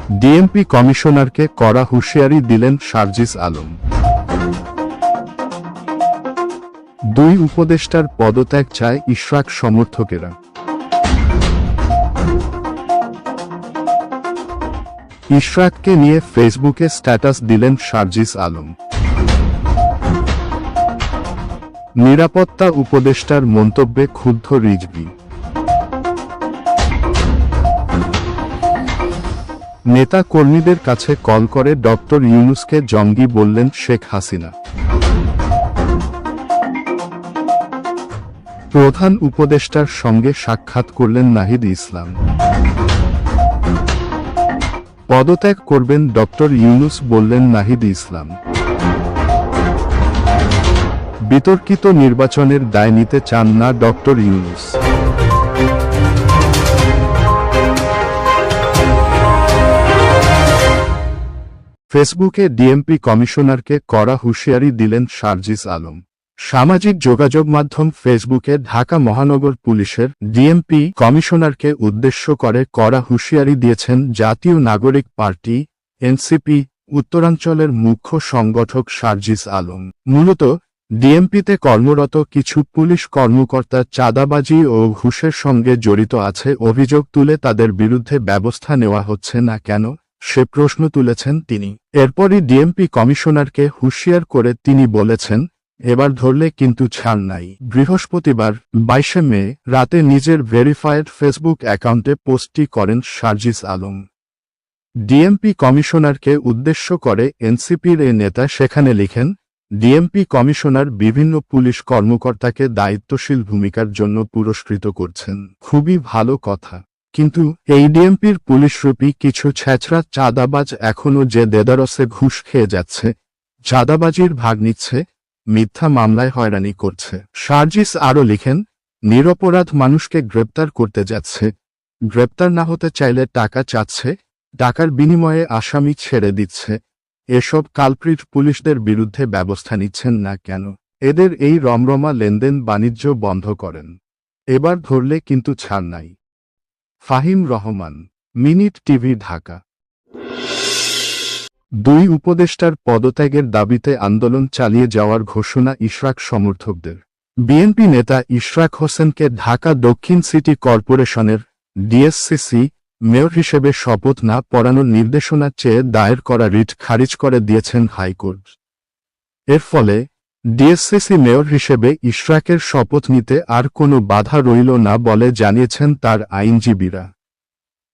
DMP কমিশনারকে কড়া হুঁশিয়ারি দিলেন সার্জিস আলম। দুই উপদেষ্টার পদত্যাগ চায় ইশরাক সমর্থকেরা। ইশরাককে নিয়ে ফেসবুকে স্ট্যাটাস দিলেন সার্জিস আলম। নিরাপত্তা উপদেষ্টার মন্তব্যে ক্ষুব্ধ রিজভী। নেতা কর্মীদের কাছে কল করে ডক্টর ইউনূসকে জঙ্গি বললেন শেখ হাসিনা। প্রধান উপদেষ্টার সঙ্গে সাক্ষাৎ করলেন নাহিদ ইসলাম। পদত্যাগ করবেন ডক্টর ইউনূস বললেন নাহিদ ইসলাম। বিতর্কিত নির্বাচনের দায় নিতে চান না ডক্টর ইউনূস। ফেসবুকে ডিএমপি কমিশনারকে কড়া হুঁশিয়ারি দিলেন সার্জিস আলম। সামাজিক যোগাযোগ মাধ্যম ফেসবুকে ঢাকা মহানগর পুলিশের ডিএমপি কমিশনারকে উদ্দেশ্য করে কড়া হুঁশিয়ারি দিয়েছেন জাতীয় নাগরিক পার্টি এনসিপি উত্তরাঞ্চলের মুখ্য সংগঠক সার্জিস আলম। মূলত ডিএমপিতে কর্মরত কিছু পুলিশ কর্মকর্তা চাঁদাবাজি ও ঘুষের সঙ্গে জড়িত আছে অভিযোগ তুলে তাদের বিরুদ্ধে ব্যবস্থা নেওয়া হচ্ছে না কেন সে প্রশ্ন তুলেছেন তিনি। এরপরই ডিএমপি কমিশনারকে হুঁশিয়ার করে তিনি বলেছেন, এবার ধরলে কিন্তু ছাড় নাই। বৃহস্পতিবার 22 মে রাতে নিজের ভেরিফায়েড ফেসবুক অ্যাকাউন্টে পোস্টটি করেন সার্জিস আলম। ডিএমপি কমিশনারকে উদ্দেশ্য করে এনসিপির এ নেতা সেখানে লিখেন, ডিএমপি কমিশনার বিভিন্ন পুলিশ কর্মকর্তাকে দায়িত্বশীল ভূমিকার জন্য পুরস্কৃত করছেন। খুবই ভালো কথা, কিন্তু এই ডিএমপির পুলিশরূপী কিছু ছ্যাচরা চাঁদাবাজ এখনও যে দেদারসে ঘুষ খেয়ে যাচ্ছে, চাঁদাবাজির ভাগ নিচ্ছে, মিথ্যা মামলায় হয়রানি করছে। সার্জিস আরও লিখেন, নিরপরাধ মানুষকে গ্রেপ্তার করতে যাচ্ছে, গ্রেপ্তার না হতে চাইলে টাকা চাচ্ছে, টাকার বিনিময়ে আসামি ছেড়ে দিচ্ছে। এসব কালপ্রিট পুলিশদের বিরুদ্ধে ব্যবস্থা নিচ্ছেন না কেন? এদের এই রমরমা লেনদেন বাণিজ্য বন্ধ করেন। এবার ধরলে কিন্তু ছাড় নাই। Fahim Rahman, minute TV, Dhaka. দুই উপদেষ্টার পদত্যাগের দাবিতে আন্দোলন চালিয়ে যাওয়ার ঘোষণা ইশরাক সমর্থকদের। বিএনপি নেতা ইশরাক হোসেনকে ঢাকা দক্ষিণ সিটি কর্পোরেশনের ডিএসসিসি মেয়র হিসেবে শপথ না পড়ানোর নির্দেশনা চেয়ে দায়ের করা রিট খারিজ করে দিয়েছেন হাইকোর্ট। এর ফলে ডিএসসিসি মেয়র হিসেবে ইশরাকের শপথ নিতে আর কোনো বাধা রইল না বলে জানিয়েছেন তার আইনজীবীরা।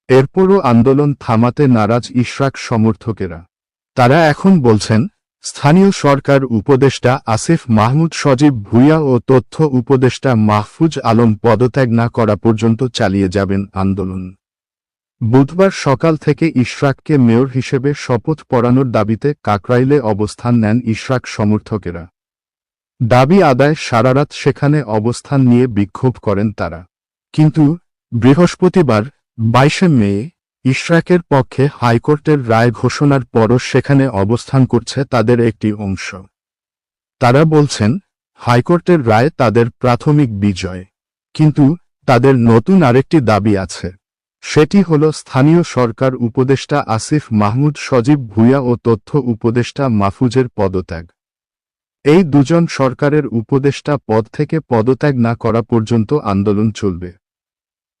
এরপরও আন্দোলন থামাতে নারাজ ইশরাক সমর্থকেরা। তারা এখন বলছেন, স্থানীয় সরকার উপদেষ্টা আসিফ মাহমুদ সজীব ভুঁইয়া ও তথ্য উপদেষ্টা মাহফুজ আলম পদত্যাগ না করা পর্যন্ত চালিয়ে যাবেন আন্দোলন। বুধবার সকাল থেকে ইশরাককে মেয়র হিসেবে শপথ পড়ানোর দাবিতে কাকরাইলে অবস্থান নেন ইশরাক সমর্থকেরা। দাবি আদায় সারারাত সেখানে অবস্থান নিয়ে বিক্ষোভ করেন তারা। কিন্তু বৃহস্পতিবার 22 মে ইশরাকের পক্ষে হাইকোর্টের রায় ঘোষণার পরও সেখানে অবস্থান করছে তাদের একটি অংশ। তারা বলছেন, হাইকোর্টের রায় তাদের প্রাথমিক বিজয়, কিন্তু তাদের নতুন আরেকটি দাবি আছে। সেটি হল স্থানীয় সরকার উপদেষ্টা আসিফ মাহমুদ সজীব ভুঁইয়া ও তথ্য উপদেষ্টা মাহফুজের পদত্যাগ। এই দুজন সরকারের উপদেষ্টা পদ থেকে পদত্যাগ না করা পর্যন্ত আন্দোলন চলবে।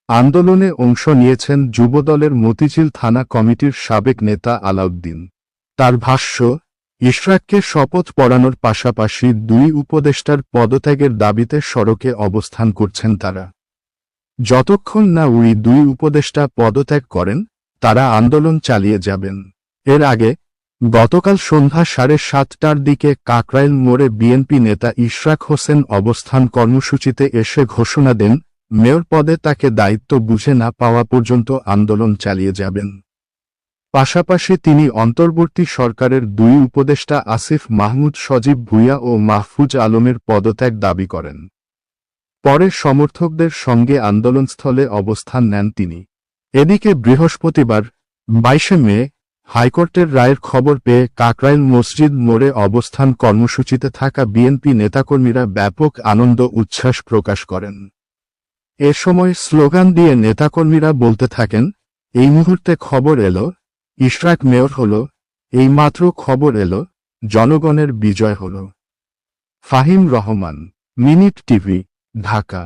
আন্দোলনে অংশ নিয়েছেন যুবদলের মতিঝিল থানা কমিটির সাবেক নেতা আলাউদ্দিন। তার ভাষ্য, ইশরাককে শপথ পড়ানোর পাশাপাশি দুই উপদেষ্টার পদত্যাগের দাবিতে সড়কে অবস্থান করছেন তারা। যতক্ষণ না ওই দুই উপদেষ্টা পদত্যাগ করেন, তারা আন্দোলন চালিয়ে যাবেন। এর আগে গতকাল সন্ধ্যা 7:30টার দিকে কাকরাইল মোড়ে বিএনপি নেতা ইশরাক হোসেন অবস্থান কর্মসূচিতে এসে ঘোষণা দেন, মেয়র পদে তাকে দায়িত্ব বুঝে না পাওয়া পর্যন্ত আন্দোলন চালিয়ে যাবেন। পাশাপাশি তিনি অন্তর্বর্তী সরকারের দুই উপদেষ্টা আসিফ মাহমুদ সজীব ভুঁইয়া ও মাহফুজ আলমের পদত্যাগ দাবি করেন। পরে সমর্থকদের সঙ্গে আন্দোলনস্থলে অবস্থান নেন তিনি। এদিকে বৃহস্পতিবার 22 মে হাইকোর্টের রায়ের খবর পেয়ে কাকরাইল মসজিদ মোড়ে অবস্থান কর্মসূচিতে থাকা বিএনপি নেতাকর্মীরা ব্যাপক আনন্দ উচ্ছ্বাস প্রকাশ করেন। এ সময় স্লোগান দিয়ে নেতাকর্মীরা বলতে থাকেন, এই মুহূর্তে খবর এলো, ইশরাক মেয়র হল, এইমাত্র খবর এলো, জনগণের বিজয় হল। Fahim Rahman, minute TV, Dhaka.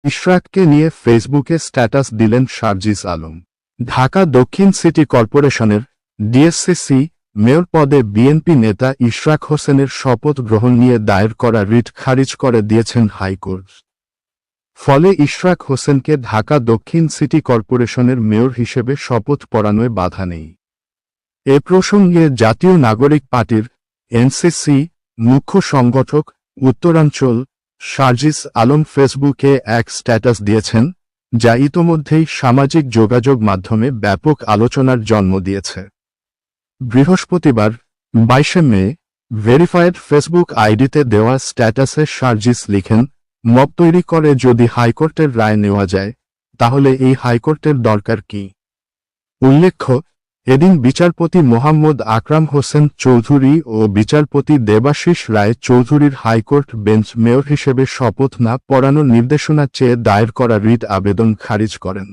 ইশরাককে নিয়ে ফেসবুকে স্ট্যাটাস দিলেন শারজিস আলম। ঢাকা দক্ষিণ সিটি কর্পোরেশনের ডিএসসিসি মেয়র পদে বিএনপি নেতা ইশরাক হোসেনের শপথ গ্রহণ নিয়ে দায়ের করা রিট খারিজ করে দিয়েছেন হাইকোর্ট। ফলে ইশরাক হোসেনকে ঢাকা দক্ষিণ সিটি কর্পোরেশনের মেয়র হিসেবে শপথ পড়ানোয় বাধা নেই। এ প্রসঙ্গে জাতীয় নাগরিক পার্টির এনসিসি মুখ্য সংগঠক উত্তরাঞ্চল শারজিস আলম ফেসবুকে এক স্ট্যাটাস দিয়েছেন, যা ইতোমধ্যেই সামাজিক যোগাযোগ মাধ্যমে ব্যাপক আলোচনার জন্ম দিয়েছে। বৃহস্পতিবার 22 মে ভেরিফায়েড ফেসবুক আইডিতে দেওয়া স্ট্যাটাসে শারজিস লিখেন, মব তৈরি করে যদি হাইকোর্টের রায় নেওয়া যায়, তাহলে এই হাইকোর্টের দরকার কি? উল্লেখ্য, এদিন বিচারপতি মোহাম্মদ আকরাম হোসেন চৌধুরী ও বিচারপতি দেবাশিস রায় চৌধুরীর হাইকোর্ট বেঞ্চ মেয়র হিসেবে শপথ না পড়ানোর নির্দেশনা চেয়ে দায়ের করা রিট আবেদন খারিজ করেন।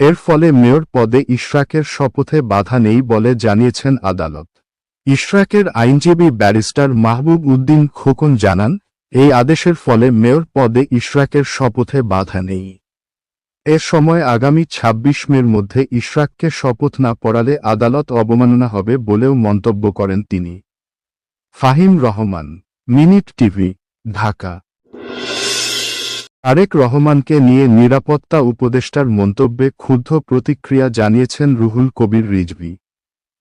এর ফলে মেয়র পদে ইশরাকের শপথে বাধা নেই বলে জানিয়েছেন আদালত। ইশরাকের আইনজীবী ব্যারিস্টার মাহবুব উদ্দিন খোকন জানান, এই আদেশের ফলে মেয়র পদে ইশরাকের শপথে বাধা নেই। এ সময় আগামী 26 মের মধ্যে ইশরাককে শপথ না পড়ালে আদালত অবমাননা হবে বলেও মন্তব্য করেন তিনি। Fahim Rahman, minute TV, Dhaka. তারেক রহমানকে নিয়ে নিরাপত্তা উপদেষ্টার মন্তব্যে ক্ষুব্ধ প্রতিক্রিয়া জানিয়েছেন রুহুল কবির রিজভী।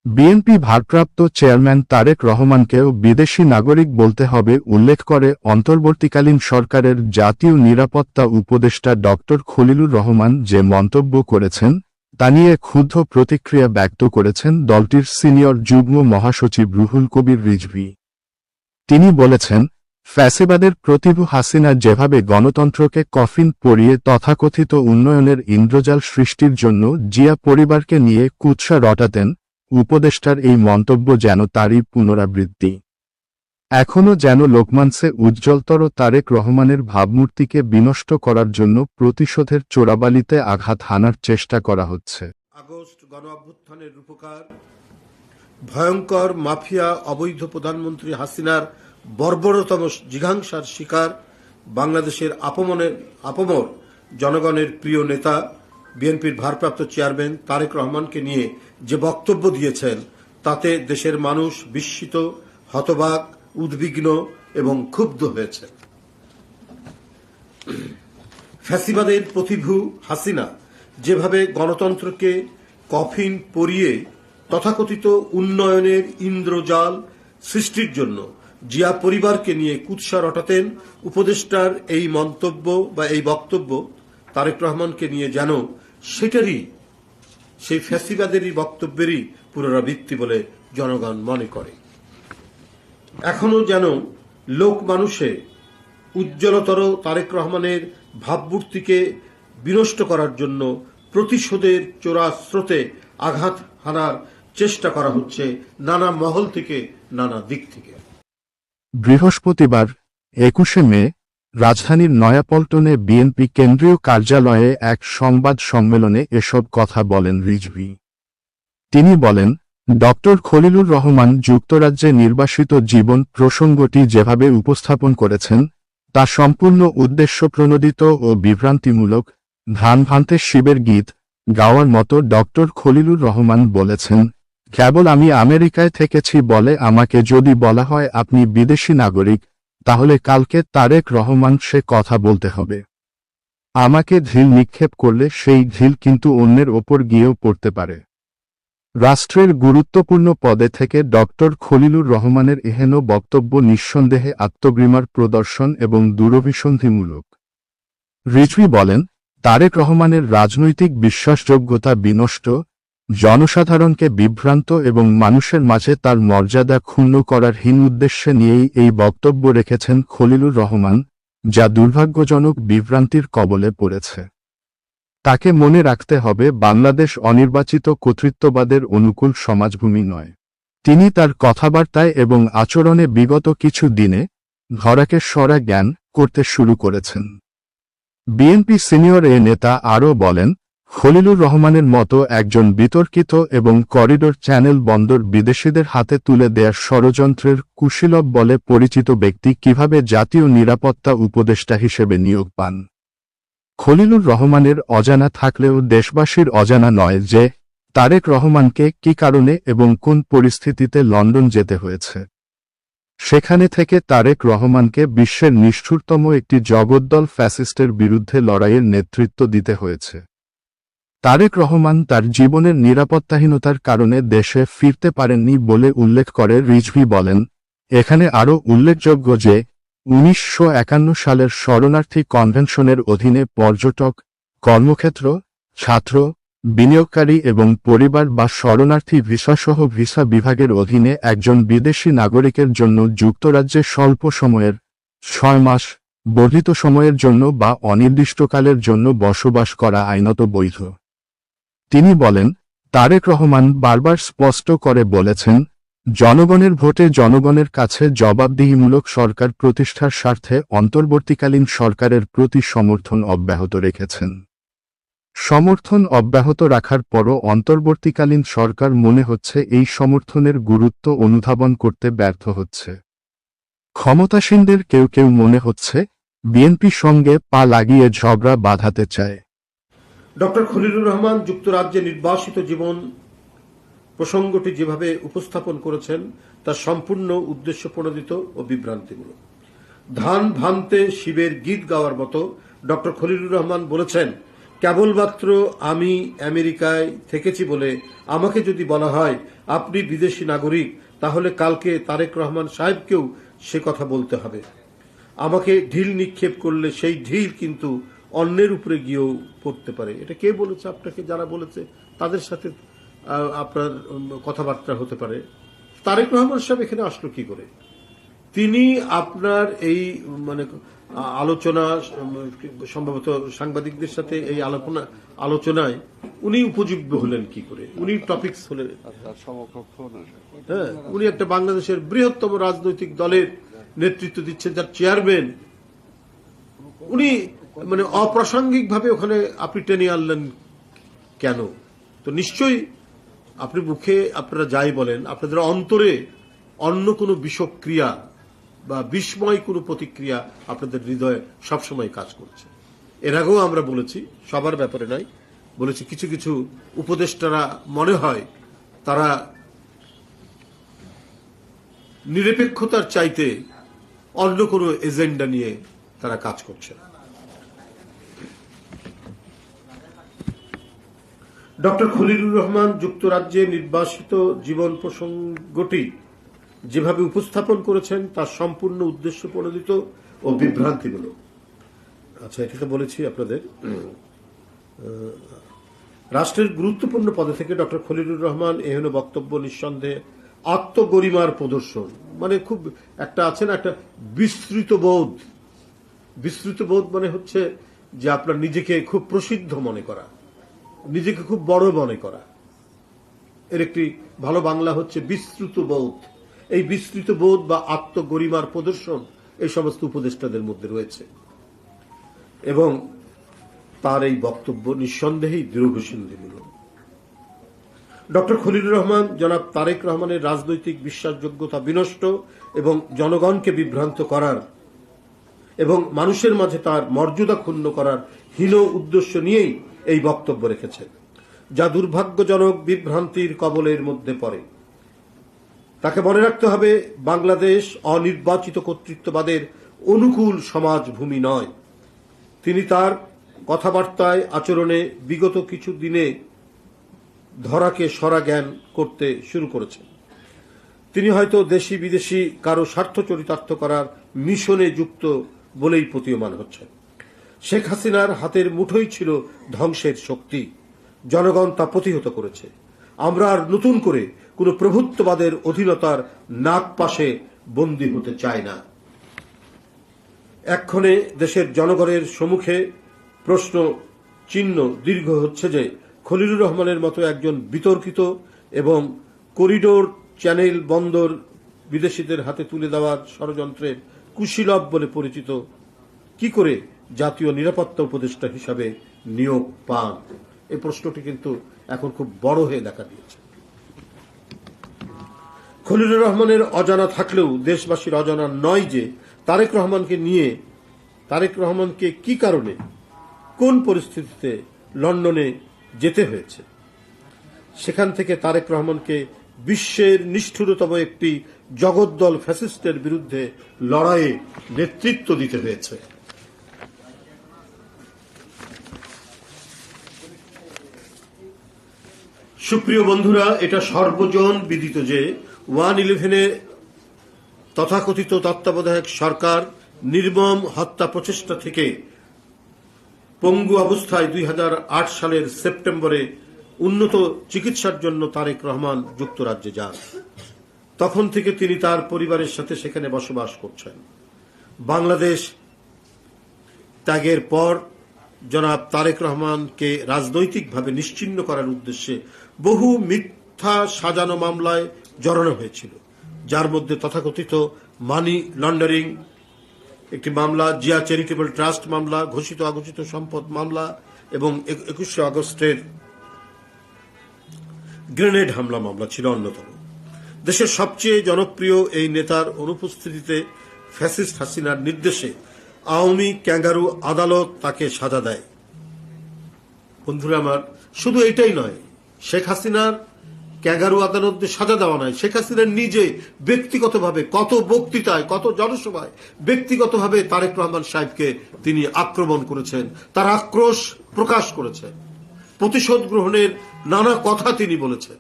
বিএনপি ভারপ্রাপ্ত চেয়ারম্যান তারেক রহমানকেও বিদেশি নাগরিক বলতে হবে উল্লেখ করে অন্তর্বর্তীকালীন সরকারের জাতীয় নিরাপত্তা উপদেষ্টা ড খলিলুর রহমান যে মন্তব্য করেছেন, তা নিয়ে ক্ষুব্ধ প্রতিক্রিয়া ব্যক্ত করেছেন দলটির সিনিয়র যুগ্ম মহাসচিব রুহুল কবির রিজভী। তিনি বলেছেন, ফ্যাসিবাদের প্রতিভু হাসিনা যেভাবে গণতন্ত্রকে কফিন পরিয়ে তথাকথিত উন্নয়নের ইন্দ্রজাল সৃষ্টির জন্য জিয়া পরিবারকে নিয়ে কুৎসা রটাতেন, উপদেষ্টার এই মন্তব্য যেন তারই পুনরাবৃত্তি। এখনও যেন লোকমানসে উজ্জ্বলতর তারেক রহমানের ভাবমূর্তিকে বিনষ্ট করার জন্য প্রতিশোধের চোরাবালিতে আঘাত হানার চেষ্টা করা হচ্ছে। আগস্ট গণ অভ্যুত্থানের রূপকার ভয়ঙ্কর মাফিয়া অবৈধ প্রধানমন্ত্রী হাসিনার বর্বরতম জিঘাংসার শিকার বাংলাদেশের আপমর জনগণের প্রিয় নেতা বিএনপির ভারপ্রাপ্ত চেয়ারম্যান তারেক রহমানকে নিয়ে যে বক্তব্য দিয়েছেন, তাতে দেশের মানুষ বিস্মিত, হতবাক, উদ্বিগ্ন এবং ক্ষুব্ধ হয়েছে। ফ্যাসিবাদের প্রতিভু হাসিনা যেভাবে গণতন্ত্রকে কফিন পরিয়ে তথাকথিত উন্নয়নের ইন্দ্রজাল সৃষ্টির জন্য জিয়া পরিবারকে নিয়ে কুৎসা রটাতেন, উপদেষ্টার এই মন্তব্য বা এই বক্তব্য তারেক রহমানকে নিয়ে যেন সেই ফ্যাসিবাদেরই বক্তব্যেরই পুনরাবৃত্তি বলে জনগণ মনে করে। এখনো যেন লোক মানুষে উজ্জ্বলতর তারেক রহমানের ভাবমূর্তিকে বিনষ্ট করার জন্য প্রতিশোধের চোরা স্রোতে আঘাত হানার চেষ্টা করা হচ্ছে নানা মহল থেকে, নানা দিক থেকে। বৃহস্পতিবার 21 মে রাজধানীর নয়াপল্টনে বিএনপি কেন্দ্রীয় কার্যালয়ে এক সংবাদ সম্মেলনে এসব কথা বলেন রিজভী। তিনি বলেন, ড খলিলুর রহমান যুক্তরাজ্যে নির্বাসিত জীবন প্রসঙ্গটি যেভাবে উপস্থাপন করেছেন, তা সম্পূর্ণ উদ্দেশ্যপ্রণোদিত ও বিভ্রান্তিমূলক। ধান ভান্তে শিবের গীত গাওয়ার মতো ড খলিলুর রহমান বলেছেন, কেবল আমি আমেরিকায় থেকেছি বলে আমাকে যদি বলা হয় আপনি বিদেশি নাগরিক, তাহলে কালকে তারেক রহমান সে কথা বলতে হবে। আমাকে ঢিল নিক্ষেপ করলে সেই ঢিল কিন্তু অন্যের ওপর গিয়েও পড়তে পারে। রাষ্ট্রের গুরুত্বপূর্ণ পদে থেকে ড খলিলুর রহমানের এহেন বক্তব্য নিঃসন্দেহে আত্মগ্রিমার প্রদর্শন এবং দূরভিসন্ধিমূলক। রিজভী বলেন, তারেক রহমানের রাজনৈতিক বিশ্বাসযোগ্যতা বিনষ্ট, জনসাধারণকে বিভ্রান্ত এবং মানুষের মাঝে তার মর্যাদা ক্ষুণ্ণ করার হীন উদ্দেশ্যে নিয়েই এই বক্তব্য রেখেছেন খলিলুর রহমান, যা দুর্ভাগ্যজনক বিভ্রান্তির কবলে পড়েছে। তাকে মনে রাখতে হবে বাংলাদেশ অনির্বাচিত কর্তৃত্ববাদের অনুকূল সমাজভূমি নয়। তিনি তার কথাবার্তায় এবং আচরণে বিগত কিছু দিনে ধরাকে সরা জ্ঞান করতে শুরু করেছেন। বিএনপি সিনিয়র এ নেতা আরও বলেন, খলিলুর রহমানের মতো একজন বিতর্কিত এবং করিডোর চ্যানেল বন্দর বিদেশিদের হাতে তুলে দেয়ার ষড়যন্ত্রের কুশীলব বলে পরিচিত ব্যক্তি কিভাবে জাতীয় নিরাপত্তা উপদেষ্টা হিসেবে নিয়োগ পান? খলিলুর রহমানের অজানা থাকলেও দেশবাসীর অজানা নয় যে তারেক রহমানকে কী কারণে এবং কোন পরিস্থিতিতে লন্ডন যেতে হয়েছে। সেখানে থেকে তারেক রহমানকে বিশ্বের নিষ্ঠুরতম একটি জগদ্দল ফ্যাসিস্টের বিরুদ্ধে লড়াইয়ের নেতৃত্ব দিতে হয়েছে। তারেক রহমান তার জীবনের নিরাপত্তাহীনতার কারণে দেশে ফিরতে পারেননি বলে উল্লেখ করে রিজভী বলেন, এখানে আরও উল্লেখযোগ্য যে 1951 সালের শরণার্থী কনভেনশনের অধীনে পর্যটক, কর্মক্ষেত্র, ছাত্র, বিনিয়োগকারী এবং পরিবার বা শরণার্থী ভিসাসহ ভিসা বিভাগের অধীনে একজন বিদেশি নাগরিকের জন্য যুক্তরাজ্যে স্বল্প সময়ের 6 মাস বর্ধিত সময়ের জন্য বা অনির্দিষ্টকালের জন্য বসবাস করা আইনত বৈধ। তিনি বলেন, তারেক রহমান বারবার স্পষ্ট করে বলেছেন, জনগণের ভোটে জনগণের কাছে জবাবদিহিমূলক সরকার প্রতিষ্ঠার স্বার্থে অন্তর্বর্তীকালীন সরকারের প্রতি সমর্থন অব্যাহত রেখেছেন। সমর্থন অব্যাহত রাখার পরও অন্তর্বর্তীকালীন সরকার মনে হচ্ছে এই সমর্থনের গুরুত্ব অনুধাবন করতে ব্যর্থ হচ্ছে। ক্ষমতাসীনদের কেউ কেউ মনে হচ্ছে বিএনপির সঙ্গে পা লাগিয়ে ঝগড়া বাঁধাতে চায়। ডক্টর খলিলুর রহমান যুক্তরাজ্যে নির্বাসিত জীবন প্রসঙ্গটি যেভাবে উপস্থাপন করেছেন তা সম্পূর্ণ উদ্দেশ্য প্রণোদিত ও বিভ্রান্তিমূলক। ধান ভানতে শিবের গীত গাওয়ার মতো ডক্টর খলিলুর রহমান বলেছেন, কেবলমাত্র আমি আমেরিকায় থেকেছি বলে আমাকে যদি বলা হয় আপনি বিদেশি নাগরিক, তাহলে কালকে তারেক রহমান সাহেবকেও সে কথা বলতে হবে। আমাকে ঢিল নিক্ষেপ করলে সেই ঢিল কিন্তু অন্যের উপরে গিয়েও পড়তে পারে। এটা কে বলেছে আপনাকে? যারা বলেছে তাদের সাথে আপনার কথাবার্তা হতে পারে। তারেক রহমান সাহেব এখানে আসলো কি করে? তিনি আপনার এই আলোচনা, সম্ভবত সাংবাদিকদের সাথে এই আলোচনায় উনি উপযুক্ত হলেন কি করে? উনি টপিকস হলেন, হ্যাঁ, উনি একটা বাংলাদেশের বৃহত্তম রাজনৈতিক দলের নেতৃত্ব দিচ্ছেন, যার চেয়ারম্যান। উনি অপ্রাসঙ্গিক ভাবে ওখানে আপনি টেনে আনলেন কেন? তো নিশ্চয়ই আপনি মুখে আপনারা যাই বলেন, আপনাদের অন্তরে অন্য কোনো বিষক্রিয়া বা বিস্ময় কোনো প্রতিক্রিয়া আপনাদের হৃদয়ে সবসময় কাজ করছে। এর আগেও আমরা বলেছি, সবার ব্যাপারে নয়, বলেছি কিছু কিছু উপদেষ্টারা মনে হয় তারা নিরপেক্ষতার চাইতে অন্য কোনো এজেন্ডা নিয়ে তারা কাজ করছে। ডক্টর খলিলুর রহমান যুক্তরাজ্যে নির্বাসিত জীবন প্রসঙ্গটি যেভাবে উপস্থাপন করেছেন তা সম্পূর্ণ উদ্দেশ্য প্রণোদিত ও বিভ্রান্তিমূলক। আচ্ছা, এটা তো বলেছি আপনাদের। রাষ্ট্রের গুরুত্বপূর্ণ পদে থেকে ডক্টর খলিলুর রহমান এহেন বক্তব্য নিঃসন্দেহে আত্মগরিমার প্রদর্শন। খুব একটা আছে না, একটা বিস্তৃত বোধ। বিস্তৃত বোধ হচ্ছে যে আপনার নিজেকে খুব প্রসিদ্ধ মনে করা, নিজেকে খুব বড় মনে করা। এর একটি ভালো বাংলা হচ্ছে বিস্তৃত বোধ। এই বিস্তৃত বোধ বা আত্মগরিমার প্রদর্শন এই সমস্ত উপদেষ্টাদের মধ্যে রয়েছে এবং তার এই বক্তব্য নিঃসন্দেহেই দৃঢ়ঘোষিমূলক। ডক্টর খলিলুর রহমান জনাব তারেক রহমানের রাজনৈতিক বিশ্বাসযোগ্যতা বিনষ্ট এবং জনগণকে বিভ্রান্ত করার এবং মানুষের মাঝে তার মর্যাদা ক্ষুণ্ণ করার হীন উদ্দেশ্য নিয়েই এই বক্তব্য রেখেছেন, যা দুর্ভাগ্যজনক বিভ্রান্তির কবলের মধ্যে পড়ে। তাকে মনে রাখতে হবে, বাংলাদেশ অনির্বাচিত কর্তৃত্ববাদের অনুকূল সমাজভূমি নয়। তিনি তার কথাবার্তায়, আচরণে বিগত কিছু দিনে ধরাকে সরা জ্ঞান করতে শুরু করেছেন। তিনি হয়তো দেশি বিদেশি কারো স্বার্থ চরিতার্থ করার মিশনে যুক্ত বলেই প্রতীয়মান হচ্ছেন। শেখ হাসিনার হাতের মুঠোই ছিল ধ্বংসের শক্তি, জনগণ তা প্রতিহত করেছে। আমরা আর নতুন করে কোনো প্রভুত্ববাদের অধীনতার নাক পাশে বন্দী হতে চাই না। এক্ষণে দেশের জনগণের সম্মুখে প্রশ্ন চিহ্ন দীর্ঘ হচ্ছে যে খলিলুর রহমানের মতো একজন বিতর্কিত এবং করিডোর চ্যানেল বন্দর বিদেশিদের হাতে তুলে দেওয়ার ষড়যন্ত্রের কুশীলব বলে পরিচিত কি করে জাতীয় নিরাপত্তা উপদেষ্টা হিসাবে নিয়োগ পান? এই প্রশ্নটি কিন্তু এখন খুব বড় হয়ে দেখা দিয়েছে। খলিলুর রহমানের অজানা থাকলেও দেশবাসীর অজানা নয় যে তারেক রহমানকে কি কারণে, কোন পরিস্থিতিতে লন্ডনে যেতে হয়েছে। সেখান থেকে তারেক রহমানকে বিশ্বের নিষ্ঠুরতম একটি জগদ্দল ফ্যাসিস্টের বিরুদ্ধে লড়াইয়ে নেতৃত্ব দিতে হয়েছে। সুপ্রিয় বন্ধুরা, এটা সর্বজন বিদিত যে 1/11-এ তথাকথিত তত্ত্বাবধায়ক সরকার নির্মম হত্যা প্রচেষ্টা থেকে পঙ্গু অবস্থায় 2008 সালের সেপ্টেম্বরে উন্নত চিকিৎসার জন্য তারেক রহমান যুক্তরাজ্যে যান। তখন থেকে তিনি তার পরিবারের সাথে সেখানে বসবাস করছেন। বাংলাদেশ ত্যাগের পর জনাব তারেক রহমানকে রাজনৈতিকভাবে নিশ্চিহ্ন করার উদ্দেশ্যে বহু মিথ্যা সাজানো মামলায় জড়ানো হয়েছিল, যার মধ্যে তথাকথিত মানি লন্ডারিং একটি মামলা, জিয়া চ্যারিটেবল ট্রাস্ট মামলা, ঘোষিত অঘোষিত সম্পদ মামলা এবং 21শে আগস্টের গ্রেনেড হামলা মামলা ছিল অন্যতম। দেশের সবচেয়ে জনপ্রিয় এই নেতার অনুপস্থিতিতে ফ্যাসিস্ট হাসিনার নির্দেশে আওয়ামী ক্যাঙ্গারু আদালত তাকে সাজা দেয়। বন্ধুরা আমার, শুধু এটাই নয়, শেখ হাসিনার ক্যাঙ্গারু আদালতে সাজা দেওয়া নয়, শেখ হাসিনার নিজে ব্যক্তিগতভাবে কত বক্তৃতায়, কত জনসভায় ব্যক্তিগতভাবে তারেক রহমান সাহেবকে তিনি আক্রমণ করেছেন, তার আক্রোশ প্রকাশ করেছেন, প্রতিশোধ গ্রহণের নানা কথা তিনি বলেছেন,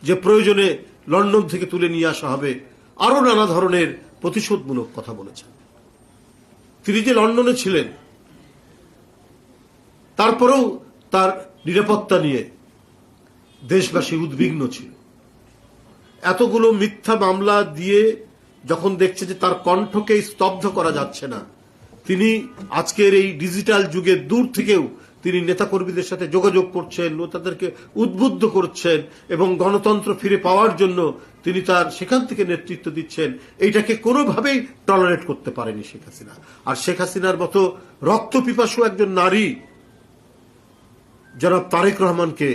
যে প্রয়োজনে লন্ডন থেকে তুলে নিয়ে আসা হবে, আরো নানা ধরনের প্রতিশোধমূলক কথা বলেছেন। তিনি যে লন্ডনে ছিলেন, তারপরেও তার নিরাপত্তা নিয়ে দেশবাসী উদ্বিগ্ন ছিল। এতগুলো মিথ্যা মামলা দিয়ে যখন দেখছে যে তার কণ্ঠকে স্তব্ধ করা যাচ্ছে না, তিনি আজকের এই ডিজিটাল যুগে দূর থেকেও তিনি নেতাকর্মীদের সাথে যোগাযোগ করছেন, তাদেরকে উদ্বুদ্ধ করছেন এবং গণতন্ত্র ফিরে পাওয়ার জন্য তিনি তার সেখান থেকে নেতৃত্ব দিচ্ছেন। এইটাকে কোনোভাবেই টলারেট করতে পারেনি শেখ হাসিনা। আর শেখ হাসিনার মতো রক্তপিপাসু একজন নারী জনাব তারেক রহমানকে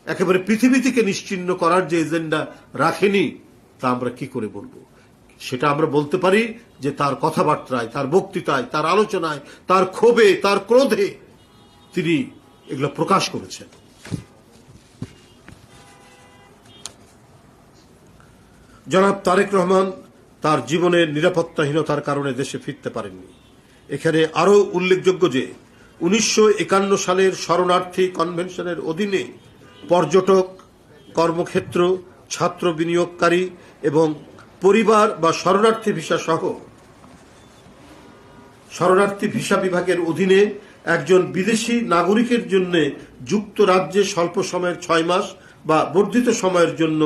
একেবারে পৃথিবী থেকে নিশ্চিহ্ন করার যে এজেন্ডা রাখেনি, তা আমরা কি করে বলবো? সেটা আমরা বলতে পারি যে তার কথাবার্তায়, তার বক্তৃতায়, তার আলোচনায়, তার ক্ষোভে, তার ক্রোধে তিনি এগুলো প্রকাশ করেছেন। জনাব তারেক রহমান তার জীবনের নিরাপত্তাহীনতার কারণে দেশে ফিরতে পারেননি। এখানে আরো উল্লেখযোগ্য যে 1951 সালের শরণার্থী কনভেনশনের অধীনে পর্যটক, কর্মক্ষেত্র, ছাত্র বিনিয়োগকারী এবং পরিবার বা শরণার্থী ভিসা সহ শরণার্থী ভিসা বিভাগের অধীনে একজন বিদেশি নাগরিকের জন্য যুক্তরাজ্যে স্বল্প সময়ের 6 মাস বা বর্ধিত সময়ের জন্য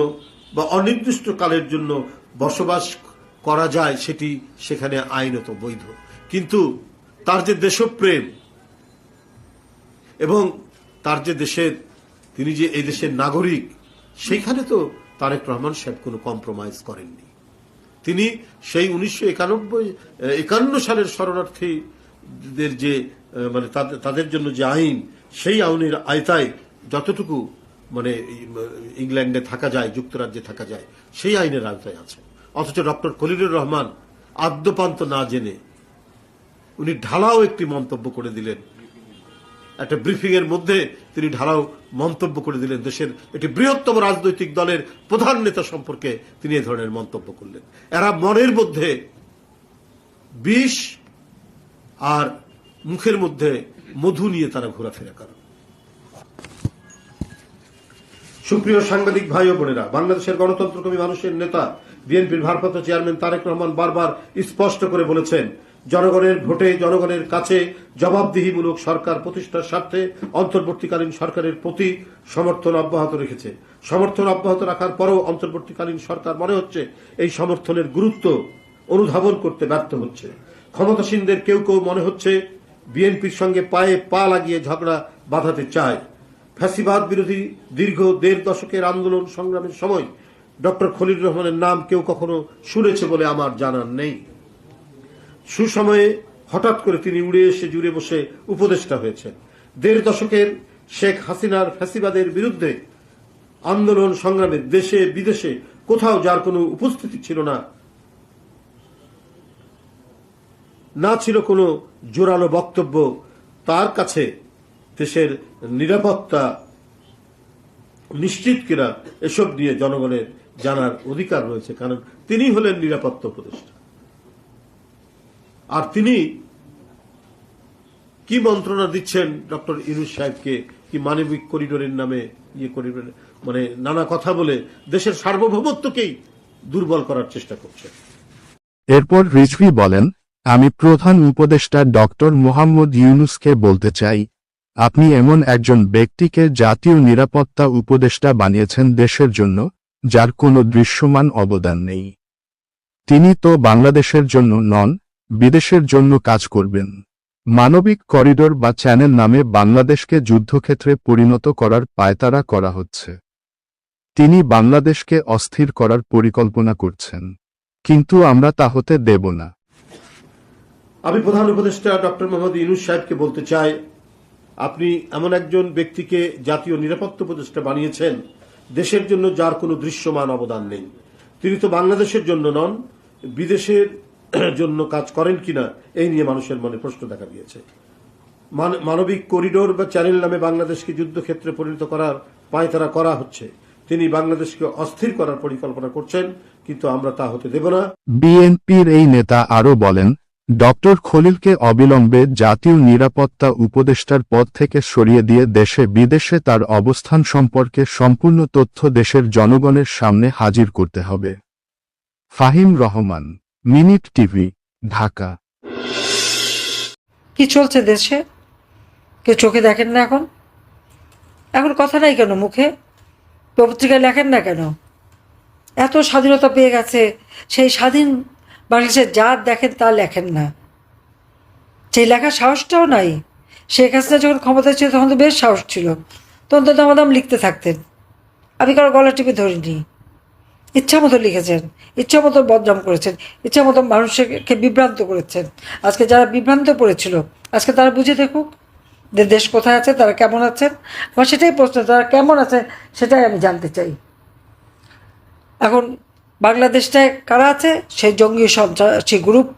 বা অনির্দিষ্টকালের জন্য বসবাস করা যায়, সেটি সেখানে আইনত বৈধ। কিন্তু তার যে দেশপ্রেম এবং তার যে তিনি যে এই দেশের নাগরিক, সেইখানে তো তারেক রহমান সাহেব কোনো কম্প্রোমাইজ করেননি। তিনি সেই 1951 সালের শরণার্থীদের যে তাদের জন্য যে আইন, সেই আইনের আয়তায় যতটুকু ইংল্যান্ডে থাকা যায়, যুক্তরাজ্যে থাকা যায়, সেই আইনের আওতায় আছে। অথচ ডক্টর খলিলুর রহমান আদ্যপান্ত না জেনে উনি ঢালাও একটি মন্তব্য করে দিলেন। একটা ব্রিফিং এর মধ্যে তিনি ঢালাও মন্তব্য করে দিলেন। দেশের একটি বৃহত্তম রাজনৈতিক দলের প্রধান নেতা সম্পর্কে তিনি এই ধরনের মন্তব্য করলেন। এরা মনের মধ্যে বিষ আর মুখের মধ্যে মধু নিয়ে তারা ঘোরাফেরা করে। সুপ্রিয় সাংবাদিক ভাই ও বোনেরা, বাংলাদেশের গণতন্ত্রকামী মানুষের নেতা বিএনপির ভারপ্রাপ্ত চেয়ারম্যান তারেক রহমান বারবার স্পষ্ট করে বলেছেন, জনগণের ভোটে জনগণের কাছে জবাবদিহিমূলক সরকার প্রতিষ্ঠার স্বার্থে অন্তর্বর্তীকালীন সরকারের প্রতি সমর্থন অব্যাহত রেখেছে। সমর্থন অব্যাহত রাখার পরেও অন্তর্বর্তীকালীন সরকার মনে হচ্ছে এই সমর্থনের গুরুত্ব অনুধাবন করতে ব্যর্থ হচ্ছে। ক্ষমতাসীনদের কেউ কেউ মনে হচ্ছে বিএনপির সঙ্গে পায়ে পা লাগিয়ে ঝগড়া বাঁধাতে চায়। ফ্যাসিবাদ বিরোধী দীর্ঘ 1.5 দশকের আন্দোলন সংগ্রামের সময় ডক্টর খলিলুর রহমানের নাম কেউ কখনো শুনেছে বলে আমার জানা নেই। সুসময়ে হঠাৎ করে তিনি উড়ে এসে জুড়ে বসে উপদেষ্টা হয়েছেন। 1.5 দশকের শেখ হাসিনার ফ্যাসিবাদের বিরুদ্ধে আন্দোলন সংগ্রামে দেশে বিদেশে কোথাও যার কোনো উপস্থিতি ছিল না, না ছিল কোনো জোরালো বক্তব্য, তার কাছে দেশের নিরাপত্তা নিশ্চিত কিনা এসব নিয়ে জনগণের জানার অধিকার রয়েছে, কারণ তিনি হলেন নিরাপত্তা উপদেষ্টা। আর তিনি কি মন্ত্রণা দিচ্ছেন ডক্টর ইউনূস সাহেবকে, কি মানবিক করিডোরের নামে করিডোর, মানে নানা কথা বলে দেশের সার্বভৌমত্বকেই দুর্বল করার চেষ্টা করছে। এরপর রিজভী বলেন, আমি প্রধান উপদেষ্টা ডক্টর মোহাম্মদ ইউনূসকে বলতে চাই, আপনি এমন একজন ব্যক্তিকে জাতীয় নিরাপত্তা উপদেষ্টা বানিয়েছেন দেশের জন্য, যার কোনো দৃশ্যমান অবদান নেই। তিনি তো বাংলাদেশের জন্য নন, বিদেশের জন্য কাজ করবেন। মানবিক করিডোর বা চ্যানেল নামে বাংলাদেশকে যুদ্ধক্ষেত্রে পরিণত করার পায়তারা করা হচ্ছে। তিনি বাংলাদেশকে অস্থির করার পরিকল্পনা করছেন, কিন্তু আমরা তা হতে দেব না। আমি প্রধান উপদেষ্টা ডক্টর মোহাম্মদ ইউনূস সাহেবকে বলতে চাই, আপনি এমন একজন ব্যক্তিকে জাতীয় নিরাপত্তা উপদেষ্টা বানিয়েছেন দেশের জন্য যার কোনো দৃশ্যমান অবদান নেই। তিনি তো বাংলাদেশের জন্য নন, বিদেশের জন্য কাজ করেন কিনা এই নিয়ে মানুষের মনে প্রশ্ন দেখা দিয়েছে। মানবিক করিডোর বা চ্যানেল নামে বাংলাদেশকে যুদ্ধক্ষেত্রে পরিণত করার পায়তারা করা হচ্ছে। তিনি বাংলাদেশকে অস্থির করার পরিকল্পনা করছেন, কিন্তু আমরা তা হতে দেব না। বিএনপির এই নেতা আরও বলেন, ডক্টর খলিলকে অবিলম্বে জাতীয় নিরাপত্তা উপদেষ্টার পদ থেকে সরিয়ে দিয়ে দেশে বিদেশে তার অবস্থান সম্পর্কে সম্পূর্ণ তথ্য দেশের জনগণের সামনে হাজির করতে হবে। Fahim Rahman, minute TV, Dhaka. কি চলছে দেশে কেউ চোখে দেখেন না? এখন কথা নাই কেন মুখে? পত্রিকায় লেখেন না কেন? এত স্বাধীনতা পেয়ে গেছে, সেই স্বাধীন বাংলাদেশের যা দেখেন তা লেখেন না। সেই লেখার সাহসটাও নাই। শেখ হাসিনা যখন ক্ষমতায় ছিল তখন তো বেশ সাহস ছিল, তখন তো দামাদাম লিখতে থাকতেন। আমি কারো গলা টিপে ধরিনি। ইচ্ছা মতো লিখেছেন, ইচ্ছা মতো বদনাম করেছেন, ইচ্ছা মতো মানুষকে বিভ্রান্ত করেছেন। আজকে যারা বিভ্রান্ত পড়েছিল, আজকে তারা বুঝে দেখুক যে দেশ কোথায় আছে, তারা কেমন আছেন। আমার সেটাই প্রশ্ন, তারা কেমন আছে সেটাই আমি জানতে চাই। এখন বাংলাদেশটায় কারা আছে? সেই জঙ্গি সন্ত্রাসী গ্রুপ,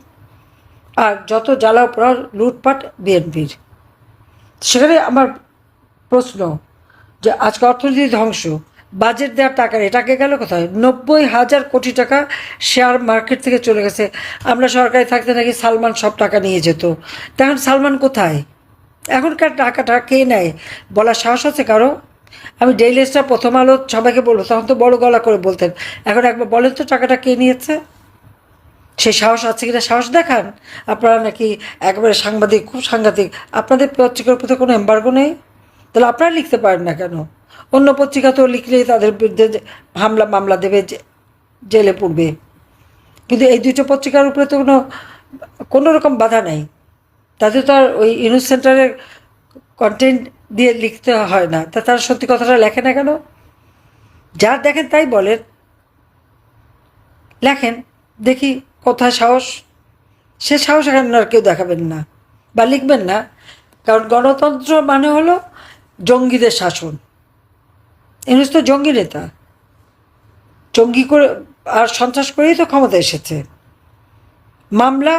আর যত জ্বালা পোড়া লুটপাট বিএনপির। সেখানে আমার প্রশ্ন যে আজকে অর্থনীতি ধ্বংস, বাজেট দেওয়ার টাকা এটাকে গেল কোথায়? 90,000 কোটি টাকা শেয়ার মার্কেট থেকে চলে গেছে। আমরা সরকারি থাকতে নাকি সালমান সব টাকা নিয়ে যেত, তখন সালমান কোথায়? এখনকার টাকাটা কে নেয় বলার সাহস আছে কারো? আমি ডেইলি স্টার, প্রথম আলো সবাইকে বলবো, তখন তো বড় গলা করে বলতেন। এখন একবার বলেন তো টাকাটা কে নিয়েছে? সেই সাহস আছে কিনা সাহস দেখান। আপনারা নাকি একবারে সাংবাদিক, খুব সাংঘাতিক। আপনাদের পত্রিকার প্রতি কোনো এম্বার্গো নেই, তাহলে আপনারা লিখতে পারেন না কেন? অন্য পত্রিকা তো লিখলেই তাদের বিরুদ্ধে হামলা মামলা দেবে, জেলে পড়বে। কিন্তু এই দুটো পত্রিকার উপরে তো কোনো রকম বাধা নেই। তাদের তো আর ওই ইউনুস সেন্টারের কন্টেন্ট দিয়ে লিখতে হয় না, তা তারা সত্যি কথাটা লেখে না কেন? যা দেখেন তাই বলেন, লেখেন, দেখি কোথায় সাহস। সে সাহস এখন আর কেউ দেখাবেন না বা লিখবেন না, কারণ গণতন্ত্র মানে হলো জঙ্গিদের শাসন। ইউনুস তো জঙ্গি নেতা, জঙ্গি করে আর সন্ত্রাস করেই তো ক্ষমতা এসেছে। মামলা,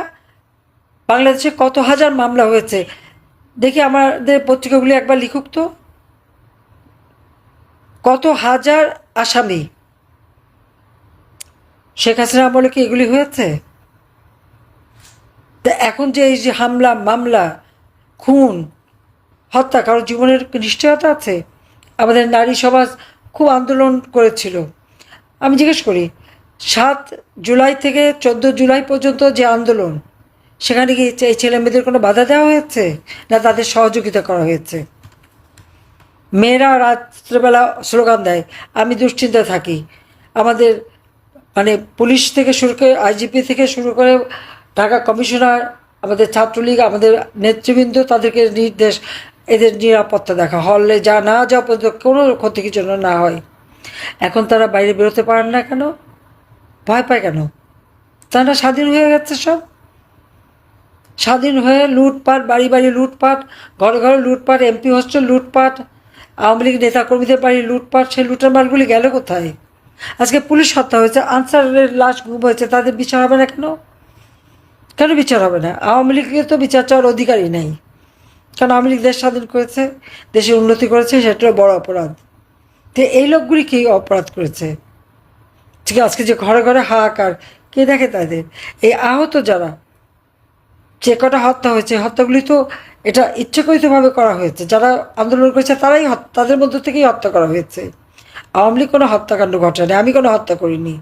বাংলাদেশে কত হাজার মামলা হয়েছে দেখি, আমাদের পত্রিকাগুলি একবার লিখুক তো, কত হাজার আসামি। শেখ হাসিনা আমলে কি এগুলি হয়েছে? তা এখন যে এই যে হামলা মামলা, খুন, হত্যা, কারো জীবনের নিশ্চয়তা আছে? আমাদের নারী সমাজ খুব আন্দোলন করেছিল। আমি জিজ্ঞেস করি, 7 জুলাই থেকে 14 জুলাই পর্যন্ত যে আন্দোলন, সেখানে কি এই ছেলে মেয়েদের কোনো বাধা দেওয়া হয়েছে, না তাদের সহযোগিতা করা হয়েছে? মেয়েরা রাত্রেবেলা স্লোগান দেয়, আমি দুশ্চিন্তায় থাকি। আমাদের মানে পুলিশ থেকে শুরু করে, আইজিপি থেকে শুরু করে ঢাকা কমিশনার, আমাদের ছাত্রলীগ, আমাদের নেতৃবৃন্দ, তাদেরকে নির্দেশ এদের নিরাপত্তা দেখা, হলে যা না যাওয়া পর্যন্ত কোনো ক্ষতির জন্য না হয়। এখন তারা বাইরে বেরোতে পারেন না কেন? ভয় পায় কেন? তারা স্বাধীন হয়ে গেছে, সব স্বাধীন হয়ে লুটপাট, বাড়ি বাড়ি লুটপাট, ঘরে ঘরে লুটপাট, এমপি হোস্টেল লুটপাট, আওয়ামী লীগ নেতাকর্মীদের বাড়ি লুটপাট, সেই লুটের মালগুলি গেল কোথায়? আজকে পুলিশ হত্যা হয়েছে, আনসারের লাশ গুম হয়েছে, তাদের বিচার হবে না কেন? কেন বিচার হবে না? আওয়ামী লীগের তো বিচার চাওয়ার অধিকারই নাই, কারণ আওয়ামী লীগ দেশ স্বাধীন করেছে, দেশের উন্নতি করেছে, সেটাও বড় অপরাধ। তো এই লোকগুলি কি অপরাধ করেছে? ঠিক আজকে যে ঘরে ঘরে হাহাকার, কে দেখে তাদের? এই আহত যারা, যে কটা হত্যা হয়েছে, হত্যাগুলি তো এটা ইচ্ছাকৃতভাবে করা হয়েছে। যারা আন্দোলন করেছে তারাই তাদের মধ্য থেকেই হত্যা করা হয়েছে। আওয়ামী লীগ কোনো হত্যাকাণ্ড ঘটায়নি, আমি কোনো হত্যা করিনি।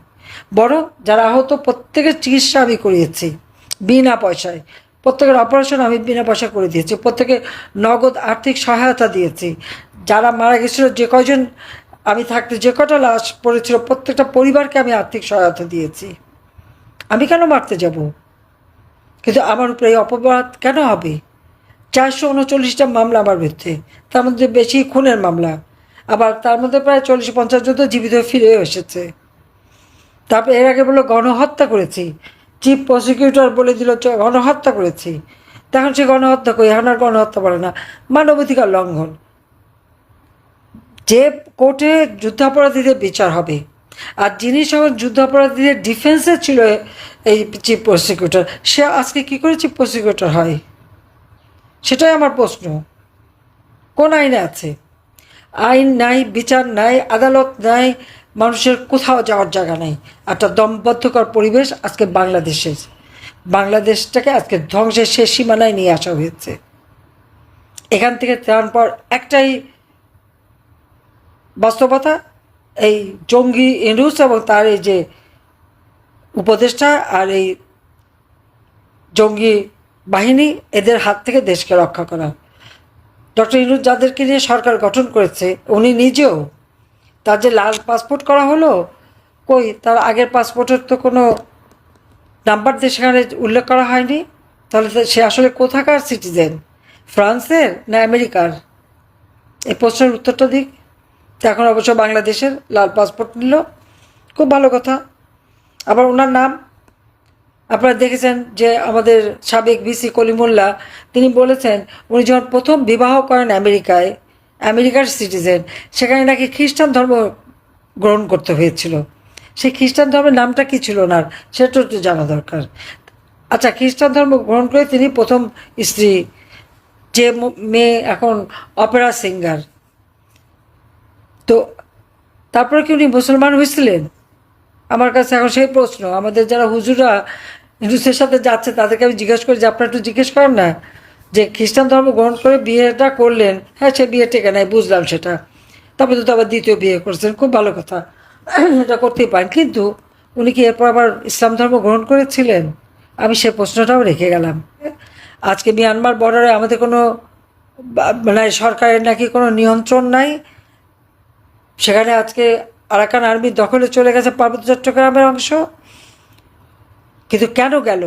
বরং যারা আহত প্রত্যেকের চিকিৎসা আমি করিয়েছি বিনা পয়সায়, প্রত্যেকের অপারেশন আমি বিনা পয়সা করে দিয়েছি, প্রত্যেকে নগদ আর্থিক সহায়তা দিয়েছি। যারা মারা গেছিলো, যে কয়জন আমি থাকতে যে কটা লাশ পড়েছিল, প্রত্যেকটা পরিবারকে আমি আর্থিক সহায়তা দিয়েছি। আমি কেন মারতে যাব? কিন্তু আমার উপরে এই অপবাদ কেন হবে? 439টা মামলা আমার বিরুদ্ধে, তার মধ্যে বেশি খুনের মামলা, আবার তার মধ্যে প্রায় 40-50 জন তো জীবিত ফিরে এসেছে। তারপর এর আগে বললো গণহত্যা করেছি, চিফ প্রসিকিউটর বলে দিল গণহত্যা করেছি। তখন সে গণহত্যা করি, এখন আর গণহত্যা বলে না, মানবাধিকার লঙ্ঘন। যে কোর্টে যুদ্ধাপরাধীদের বিচার হবে, আর যিনি সহ যুদ্ধাপরাধীদের ডিফেন্সে ছিল এই চিফ প্রসিকিউটর, সে আজকে কী করে চিফ প্রসিকিউটর হয়? সেটাই আমার প্রশ্ন। কোন আইনে আছে? আইন নাই, বিচার নাই, আদালত নাই, মানুষের কোথাও যাওয়ার জায়গা নাই। একটা দমবদ্ধকর পরিবেশ আজকে বাংলাদেশের, বাংলাদেশটাকে আজকে ধ্বংসের শেষ সীমানায় নিয়ে আসা হয়েছে। এখান থেকে ত্রাণ পর একটাই বাস্তবতা, এই জঙ্গি ইউনূস এবং তার এই যে উপদেষ্টা আর এই জঙ্গি বাহিনী, এদের হাত থেকে দেশকে রক্ষা করা। ডক্টর ইউনূস যাদেরকে নিয়ে সরকার গঠন করেছে, উনি নিজেও, তার যে লাল পাসপোর্ট করা হলো, কই তার আগের পাসপোর্টের তো কোনো নাম্বার দিয়ে সেখানে উল্লেখ করা হয়নি। তাহলে সে আসলে কোথাকার সিটিজেন, ফ্রান্সের না আমেরিকার? এই প্রশ্নের উত্তরটা দিক। তো এখন অবশ্য বাংলাদেশের লাল পাসপোর্ট নিল, খুব ভালো কথা। আবার ওনার নাম আপনারা দেখেছেন যে আমাদের সাবেক ভিসি কলিমুল্লাহ, তিনি বলেছেন উনি যখন প্রথম বিবাহ করেন আমেরিকায়, আমেরিকার সিটিজেন, সেখানে নাকি খ্রিস্টান ধর্ম গ্রহণ করতে হয়েছিল। সেই খ্রিস্টান ধর্মের নামটা কী ছিল ওনার, সেটা একটু জানা দরকার। আচ্ছা, খ্রিস্টান ধর্ম গ্রহণ করে তিনি প্রথম স্ত্রী, যে মেয়ে এখন অপেরা সিঙ্গার, তো তারপরে কি উনি মুসলমান হয়েছিলেন? আমার কাছে এখন সেই প্রশ্ন। আমাদের যারা হুজুরা হিন্দুদের সাথে যাচ্ছে তাদেরকে আমি জিজ্ঞেস করি যে আপনারা একটু জিজ্ঞেস করেন না, যে খ্রিস্টান ধর্ম গ্রহণ করে বিয়েটা করলেন, হ্যাঁ সে বিয়ে টেকে নাই, বুঝলাম সেটা, তারপরে তো আবার দ্বিতীয় বিয়ে করছেন, খুব ভালো কথা, এটা করতেই পারেন, কিন্তু উনি কি এরপর আবার ইসলাম ধর্ম গ্রহণ করেছিলেন? আমি সে প্রশ্নটাও রেখে গেলাম। আজকে মিয়ানমার বর্ডারে আমাদের কোনো মানে সরকারের নাকি কোনো নিয়ন্ত্রণ নাই, সেখানে আজকে আরাকান আর্মির দখলে চলে গেছে পার্বত্য চট্টগ্রামের অংশ, কিন্তু কেন গেল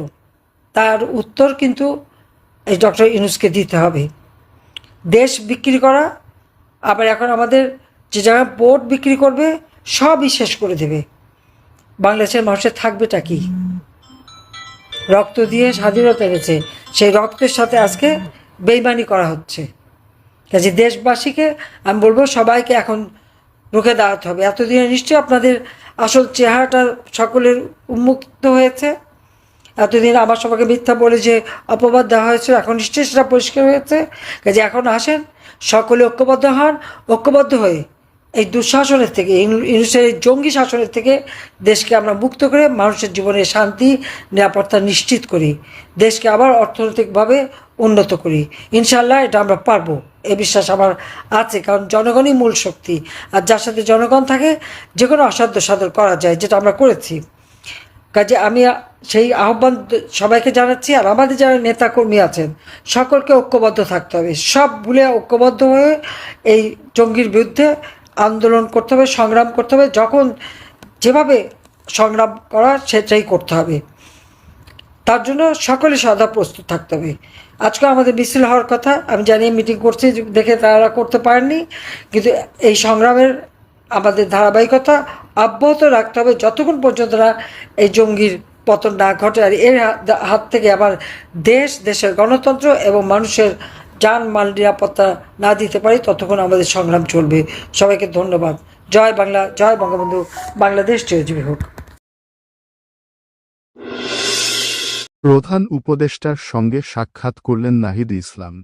তার উত্তর কিন্তু এই ডক্টর ইউনূসকে দিতে হবে। দেশ বিক্রি করা, আবার এখন আমাদের যে জায়গায় বোট বিক্রি করবে সবই শেষ করে দেবে। বাংলাদেশের মানুষের থাকবেটা কি? রক্ত দিয়ে স্বাধীনতা এনেছে, সেই রক্তের সাথে আজকে বেইমানি করা হচ্ছে। কাজে দেশবাসীকে আমি বলবো, সবাইকে এখন রুখে দাঁড়াতে হবে। এতদিনে নিশ্চয়ই আপনাদের আসল চেহারাটা সকলের উন্মুক্ত হয়েছে। এতদিন আমার সবাইকে মিথ্যা বলে যে অপবাদ দেওয়া হয়েছে, এখন নিশ্চয়ই সেটা পরিষ্কার হয়েছে। কাজে এখন আসেন, সকলে ঐক্যবদ্ধ হন, ঐক্যবদ্ধ হয়ে এই দুঃশাসনের থেকে, ইউনূসের এই জঙ্গি শাসনের থেকে দেশকে আমরা মুক্ত করে মানুষের জীবনে শান্তি নিরাপত্তা নিশ্চিত করি, দেশকে আবার অর্থনৈতিকভাবে উন্নত করি। ইনশাল্লাহ এটা আমরা পারবো, এ বিশ্বাস আমার আছে, কারণ জনগণই মূল শক্তি। আর যার সাথে জনগণ থাকে, যে কোনো অসাধ্য সাধন করা যায়, যেটা আমরা করেছি। কাজে আমি সেই আহ্বান সবাইকে জানাচ্ছি। আর আমাদের যারা নেতাকর্মী আছেন সকলকে ঐক্যবদ্ধ থাকতে হবে, সব ভুলে ঐক্যবদ্ধ হয়ে এই জঙ্গির বিরুদ্ধে আন্দোলন করতে হবে, সংগ্রাম করতে হবে। যখন যেভাবে সংগ্রাম করা সেটাই করতে হবে, তার জন্য সকলে সদা প্রস্তুত থাকতে হবে। আজকে আমাদের মিছিল হওয়ার কথা, আমি জানি মিটিং করছি দেখে তারা করতে পারেননি, কিন্তু এই সংগ্রামের আমাদের ধারাবাহিকতা অব্যাহত রাখতে হবে যতক্ষণ পর্যন্ত না এই জঙ্গির পতন না ঘটে। আর এর হাত থেকে আবার দেশের গণতন্ত্র এবং মানুষের জানমাল নিরাপত্তা না দিতে পারি ততক্ষণ আমাদের সংগ্রাম চলবে। সবাইকে ধন্যবাদ। জয় বাংলা, জয় বঙ্গবন্ধু, বাংলাদেশ চিরজীবী হোক। প্রধান উপদেষ্টার সঙ্গে সাক্ষাৎ করলেন নাহিদ ইসলাম।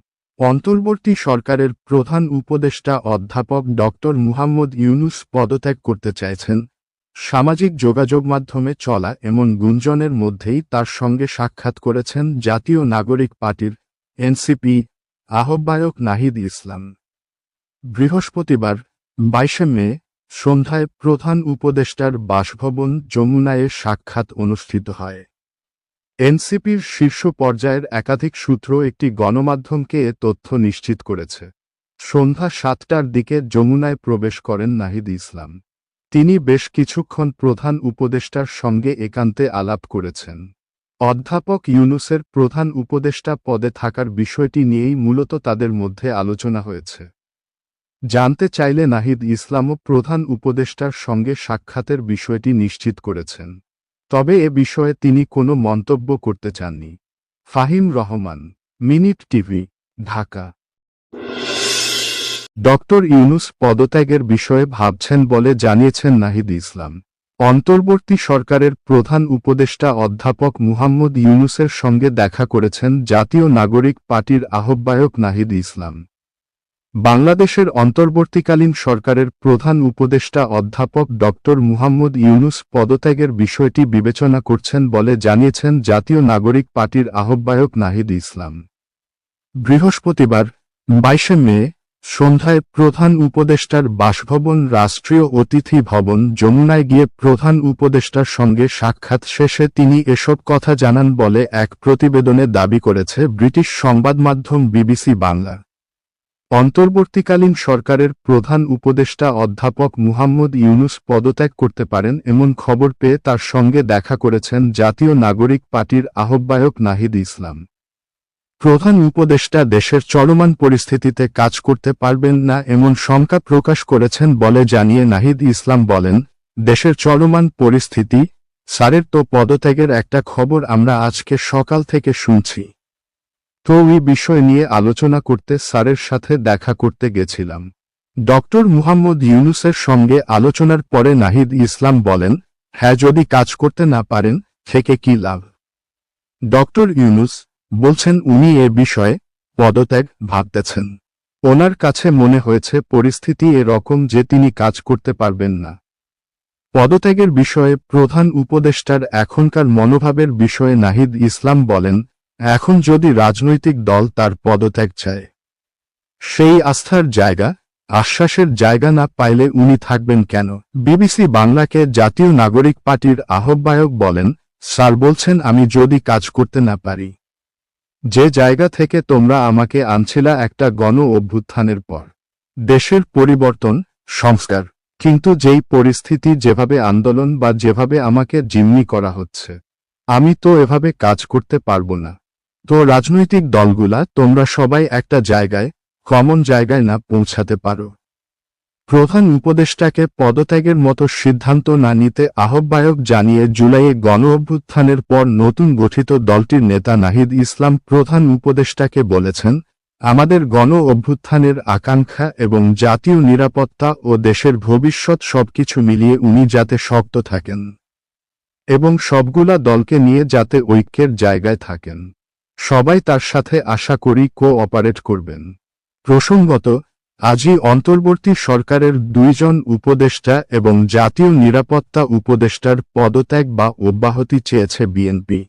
অন্তর্বর্তী সরকারের প্রধান উপদেষ্টা অধ্যাপক ডক্টর মুহাম্মদ ইউনূস পদত্যাগ করতে চাইছেন। সামাজিক যোগাযোগ মাধ্যমে চলা এমন গুঞ্জনের মধ্যেই তার সঙ্গে সাক্ষাৎ করেছেন জাতীয় নাগরিক পার্টির এনসিপি আহ্বায়ক নাহিদ ইসলাম। বৃহস্পতিবার 22 মে সন্ধ্যায় প্রধান উপদেষ্টার বাসভবন যমুনায় সাক্ষাৎ অনুষ্ঠিত হয়। এনসিপির শীর্ষ পর্যায়ের একাধিক সূত্র একটি গণমাধ্যমকে এ তথ্য নিশ্চিত করেছে। সন্ধ্যা 7টার দিকে যমুনায় প্রবেশ করেন নাহিদ ইসলাম। তিনি বেশ কিছুক্ষণ প্রধান উপদেষ্টার সঙ্গে একান্তে আলাপ করেছেন। অধ্যাপক ইউনূসের প্রধান উপদেষ্টা পদে থাকার বিষয়টি নিয়েই মূলত তাদের মধ্যে আলোচনা হয়েছে। জানতে চাইলে নাহিদ ইসলামও প্রধান উপদেষ্টার সঙ্গে সাক্ষাতের বিষয়টি নিশ্চিত করেছেন। তবে এ বিষয়ে তিনি কোনো মন্তব্য করতে চাননি। Fahim Rahman, minute TV, Dhaka. Doctor Yunus পদত্যাগের বিষয়ে ভাবছেন বলে জানিয়েছেন নাহিদ ইসলাম। অন্তর্বর্তী সরকারের প্রধান উপদেষ্টা অধ্যাপক মুহাম্মদ ইউনূসের সঙ্গে দেখা করেছেন জাতীয় নাগরিক পার্টির আহ্বায়ক নাহিদ ইসলাম। বাংলাদেশের অন্তর্বর্তীকালীন সরকারের প্রধান উপদেষ্টা অধ্যাপক ডক্টর মুহাম্মদ ইউনূস পদত্যাগের বিষয়টি বিবেচনা করছেন বলে জানিয়েছেন জাতীয় নাগরিক পার্টির আহ্বায়ক নাহিদ ইসলাম। বৃহস্পতিবার 22 মে সন্ধ্যায় প্রধান উপদেষ্টার বাসভবন রাষ্ট্রীয় অতিথি ভবন যমুনায় গিয়ে প্রধান উপদেষ্টার সঙ্গে সাক্ষাৎ শেষে তিনি এসব কথা জানান বলে এক প্রতিবেদনে দাবি করেছে ব্রিটিশ সংবাদমাধ্যম বিবিসি বাংলা। অন্তর্বর্তীকালীন সরকারের প্রধান উপদেষ্টা অধ্যাপক মুহাম্মদ ইউনূস পদত্যাগ করতে পারেন এমন খবর পেয়ে তার সঙ্গে দেখা করেছেন জাতীয় নাগরিক পার্টির আহ্বায়ক নাহিদ ইসলাম। প্রধান উপদেষ্টা দেশের চলমান পরিস্থিতিতে কাজ করতে পারবেন না এমন শঙ্কা প্রকাশ করেছেন বলে জানিয়ে নাহিদ ইসলাম বলেন, দেশের চলমান পরিস্থিতি, স্যারের তো পদত্যাগের একটা খবর আমরা আজকে সকাল থেকে শুনছি। তো এই বিষয় নিয়ে আলোচনা করতে স্যারের সাথে দেখা করতে গেছিলাম। ডক্টর মুহাম্মদ ইউনূসের সঙ্গে আলোচনার পরে নাহিদ ইসলাম বলেন, হ্যাঁ যদি কাজ করতে না পারেন থেকে কি লাভ। ডক্টর ইউনূস বলছেন উনি এ বিষয়ে পদত্যাগ ভাবতেছেন। ওনার কাছে মনে হয়েছে পরিস্থিতি এরকম যে তিনি কাজ করতে পারবেন না। পদত্যাগের বিষয়ে প্রধান উপদেষ্টার এখনকার মনোভাবের বিষয়ে নাহিদ ইসলাম বলেন, এখন যদি রাজনৈতিক দল তার পদত্যাগ চায়, সেই আস্থার জায়গা, আশ্বাসের জায়গা না পাইলে উনি থাকবেন কেন। বিবিসি বাংলাকে জাতীয় নাগরিক পার্টির আহ্বায়ক বলেন, স্যার বলছেন আমি যদি কাজ করতে না পারি, যে জায়গা থেকে তোমরা আমাকে আনছিলা একটা গণ অভ্যুত্থানের পর, দেশের পরিবর্তন, সংস্কার, কিন্তু যেই পরিস্থিতি যেভাবে আন্দোলন বা যেভাবে আমাকে জিম্মি করা হচ্ছে, আমি তো এভাবে কাজ করতে পারবো না। তো রাজনৈতিক দলগুলা তোমরা সবাই একটা জায়গায়, কমন জায়গায় না পৌঁছাতে পারো। প্রধান উপদেষ্টাকে পদত্যাগের মতো সিদ্ধান্ত না নিতে আহ্বায়ক জানিয়ে জুলাইয়ে গণ অভ্যুত্থানের পর নতুন গঠিত দলটির নেতা নাহিদ ইসলাম প্রধান উপদেষ্টাকে বলেছেন, আমাদের গণ অভ্যুত্থানের আকাঙ্ক্ষা এবং জাতীয় নিরাপত্তা ও দেশের ভবিষ্যৎ সবকিছু মিলিয়ে উনি যাতে শক্ত থাকেন এবং সবগুলা দলকে নিয়ে যাতে ঐক্যের জায়গায় থাকেন। সবাই তার সাথে আশা করি কোঅপারেট করবেন। প্রসঙ্গত, আজই অন্তর্বর্তী সরকারের 2 জন উপদেষ্টা এবং জাতীয় নিরাপত্তা উপদেষ্টার পদত্যাগ বা অব্যাহতি চেয়েছে বিএনপি।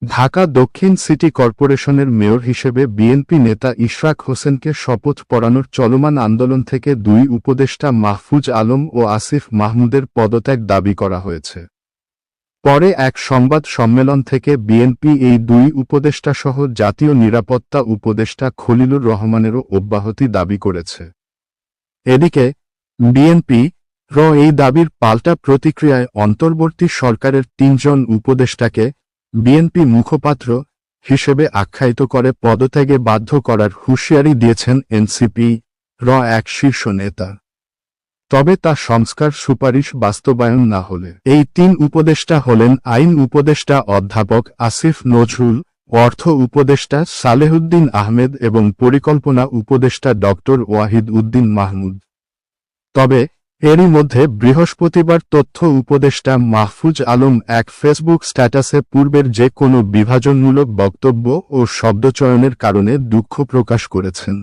ঢাকা দক্ষিণ সিটি কর্পোরেশনের মেয়র হিসেবে বিএনপি নেতা ইশরাক হোসেনকে শপথ পড়ানোর চলমান আন্দোলন থেকে 2 উপদেষ্টা মাহফুজ আলম ও আসিফ মাহমুদের পদত্যাগ দাবি করা হয়েছে। পরে এক সংবাদ সম্মেলন থেকে বিএনপি এই 2 উপদেষ্টাসহ জাতীয় নিরাপত্তা উপদেষ্টা খলিলুর রহমানেরও অব্যাহতি দাবি করেছে। এদিকে বিএনপি এই দাবির পাল্টা প্রতিক্রিয়ায় অন্তর্বর্তী সরকারের 3 জন উপদেষ্টাকে বিএনপি মুখপাত্র হিসেবে আখ্যায়িত করে পদত্যাগে বাধ্য করার হুঁশিয়ারি দিয়েছেন এনসিপি এক শীর্ষ নেতা। তবে তা সংস্কার সুপারিশ বাস্তবায়ন না হলে এই 3 উপদেষ্টা হলেন আইন উপদেষ্টা অধ্যাপক আসিফ নজরুল, অর্থ উপদেষ্টা সালেহুদ্দিন আহমেদ এবং পরিকল্পনা উপদেষ্টা ডক্টর ওয়াহিদ উদ্দিন মাহমুদ। তবে এরই মধ্যে বৃহস্পতিবার তথ্য উপদেষ্টা মাহফুজ আলম এক ফেসবুক স্ট্যাটাসে পূর্বের যে কোনো বিভাজনমূলক বক্তব্য ও শব্দচয়নের কারণে দুঃখ প্রকাশ করেছেন।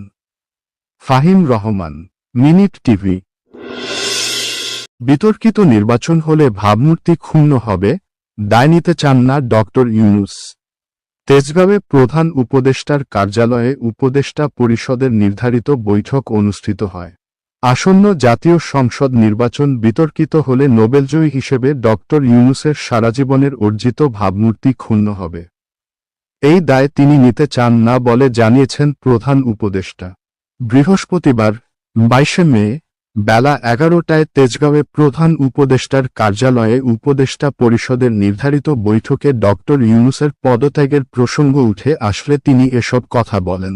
Fahim Rahman, minute TV. বিতর্কিত নির্বাচন হলে ভাবমূর্তি ক্ষুণ্ণ হবে, দায় নিতে চান না ডক্টর ইউনূস। তেজগাঁওয়ে প্রধান উপদেষ্টার কার্যালয়ে উপদেষ্টা পরিষদের নির্ধারিত বৈঠক অনুষ্ঠিত হয়। আসন্ন জাতীয় সংসদ নির্বাচন বিতর্কিত হলে নোবেলজয়ী হিসেবে ডক্টর ইউনূসের সারাজীবনের অর্জিত ভাবমূর্তি ক্ষুণ্ণ হবে। এই দায় তিনি নিতে চান না বলে জানিয়েছেন প্রধান উপদেষ্টা। বৃহস্পতিবার 22 মে বেলা 11টায় তেজগাঁওয়ে প্রধান উপদেষ্টার কার্যালয়ে উপদেষ্টা পরিষদের নির্ধারিত বৈঠকে ডক্টর ইউনূসের পদত্যাগের প্রসঙ্গ উঠে আসলে তিনি এসব কথা বলেন।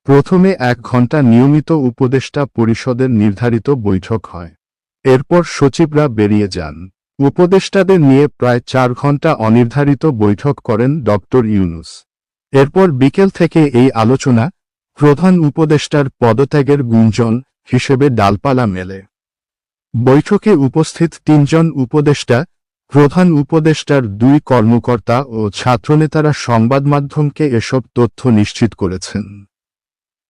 প্রথমে 1 ঘণ্টা নিয়মিত উপদেষ্টা পরিষদের নির্ধারিত বৈঠক হয়। এরপর সচিবরা বেরিয়ে যান। উপদেষ্টাদের নিয়ে প্রায় 4 ঘণ্টা অনির্ধারিত বৈঠক করেন ডক্টর ইউনূস। এরপর বিকেল থেকে এই আলোচনা প্রধান উপদেষ্টার পদত্যাগের গুঞ্জন হিসেবে ডালপালা মেলে। বৈঠকে উপস্থিত 3 জন উপদেষ্টা, প্রধান উপদেষ্টার 2 কর্মকর্তা ও ছাত্রনেতারা সংবাদমাধ্যমকে এসব তথ্য নিশ্চিত করেছেন।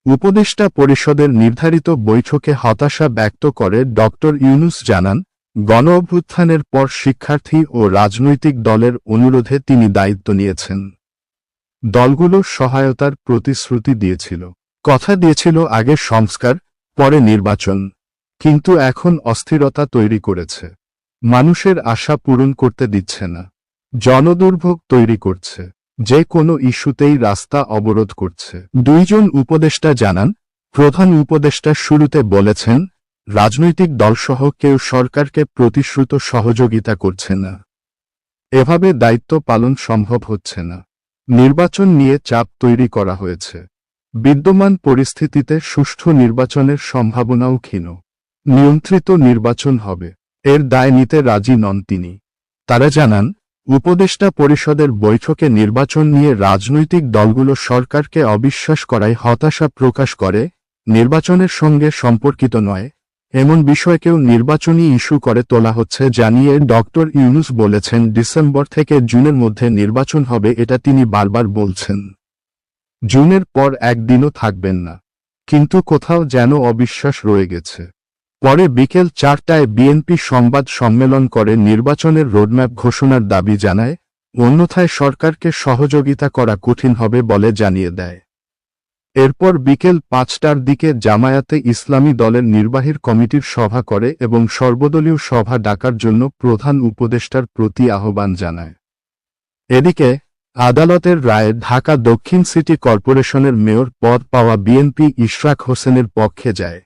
উপদেষ্টা পরিষদের নির্ধারিত বৈঠকে হতাশা ব্যক্ত করে ডক্টর ইউনূস জানান, গণঅভ্যুত্থানের পর শিক্ষার্থী ও রাজনৈতিক দলের অনুরোধে তিনি দায়িত্ব নিয়েছেন। দলগুলো সহায়তার প্রতিশ্রুতি দিয়েছিল, কথা দিয়েছিল আগে সংস্কার, পরে নির্বাচন, কিন্তু এখন অস্থিরতা তৈরি করেছে। মানুষের আশা পূরণ করতে দিচ্ছে না, জনদুর্ভোগ তৈরি করছে, যে কোনো ইস্যুতেই রাস্তা অবরোধ করছে। 2 জন উপদেষ্টা জানান, প্রধান উপদেষ্টা শুরুতে বলেছেন, রাজনৈতিক দলসহ কেউ সরকারকে প্রতিশ্রুত সহযোগিতা করছে না। এভাবে দায়িত্ব পালন সম্ভব হচ্ছে না। নির্বাচন নিয়ে চাপ তৈরি করা হয়েছে। বিদ্যমান পরিস্থিতিতে সুষ্ঠু নির্বাচনের সম্ভাবনাও ক্ষীণ। নিয়ন্ত্রিত নির্বাচন হবে, এর দায় নিতে রাজি নন তিনি। তারা জানান, উপদেষ্টা পরিষদের বৈঠকে নির্বাচন নিয়ে রাজনৈতিক দলগুলো সরকারকে অবিশ্বাস করায় হতাশা প্রকাশ করে, নির্বাচনের সঙ্গে সম্পর্কিত নয় এমন বিষয়কেও নির্বাচনী ইস্যু করে তোলা হচ্ছে জানিয়ে ডক্টর ইউনূস বলেছেন, ডিসেম্বর থেকে জুনের মধ্যে নির্বাচন হবে এটা তিনি বারবার বলছেন। জুনের পর একদিনও থাকবেন না, কিন্তু কোথাও যেন অবিশ্বাস রয়ে গেছে। পরে বিকেল 4টায় বিএনপি সংবাদ সম্মেলন করে নির্বাচনের রোডম্যাপ ঘোষণার দাবি জানায়, অন্যথায় সরকারকে সহযোগিতা করা কঠিন হবে বলে জানিয়ে দেয়। এরপর বিকেল 5টার দিকে জামায়াতে ইসলামী দলের নির্বাহী কমিটির সভা করে এবং সর্বদলীয় সভা ডাকার জন্য প্রধান উপদেষ্টার প্রতি আহ্বান জানায়। এদিকে আদালতের রায়ে ঢাকা দক্ষিণ সিটি কর্পোরেশনের মেয়র পদ পাওয়া বিএনপি ইশরাক হোসেনের পক্ষে যায়।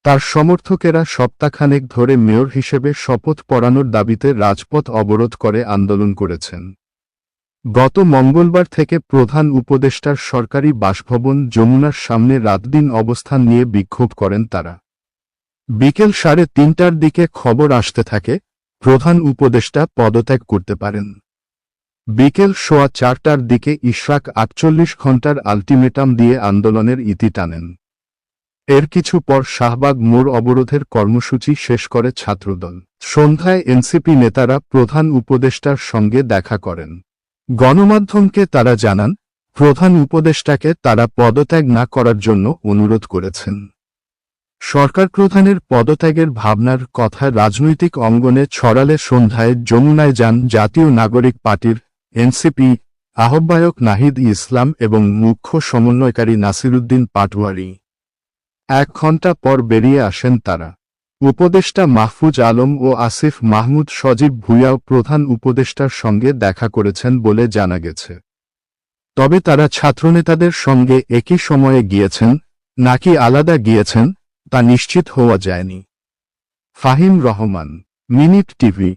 তার সমর্থকেরা সপ্তাহখানেক ধরে মেয়র হিসেবে শপথ পড়ানোর দাবিতে রাজপথ অবরোধ করে আন্দোলন করেছেন। গত মঙ্গলবার থেকে প্রধান উপদেষ্টার সরকারি বাসভবন যমুনার সামনে রাতদিন অবস্থান নিয়ে বিক্ষোভ করেন তারা। বিকেল 3:30টার দিকে খবর আসতে থাকে, প্রধান উপদেষ্টা পদত্যাগ করতে পারেন। বিকেল 4:15টার দিকে ইশরাক 48 ঘণ্টার আলটিমেটাম দিয়ে আন্দোলনের ইতি টানেন। এর কিছু পর শাহবাগ মোড় অবরোধের কর্মসূচি শেষ করে ছাত্রদল। সন্ধ্যায় এনসিপি নেতারা প্রধান উপদেষ্টার সঙ্গে দেখা করেন। গণমাধ্যমকে তারা জানান, প্রধান উপদেষ্টাকে তারা পদত্যাগ না করার জন্য অনুরোধ করেছেন। সরকার প্রধানের পদত্যাগের ভাবনার কথা রাজনৈতিক অঙ্গনে ছড়ালে সন্ধ্যায় যমুনায় যান জাতীয় নাগরিক পার্টির এনসিপি আহ্বায়ক নাহিদ ইসলাম এবং মুখ্য সমন্বয়কারী নাসিরুদ্দিন পাটোয়ারি। 1 ঘণ্টা পর বেরিয়ে আসেন তারা। উপদেষ্টা মাহফুজ আলম ও আসিফ মাহমুদ সজীব ভুঁইয়াও প্রধান উপদেষ্টার সঙ্গে দেখা করেছেন বলে জানা গেছে। তবে তারা ছাত্রনেতাদের সঙ্গে একই সময়ে গিয়েছেন নাকি আলাদা গিয়েছেন তা নিশ্চিত হওয়া যায়নি। Fahim Rahman, minute TV.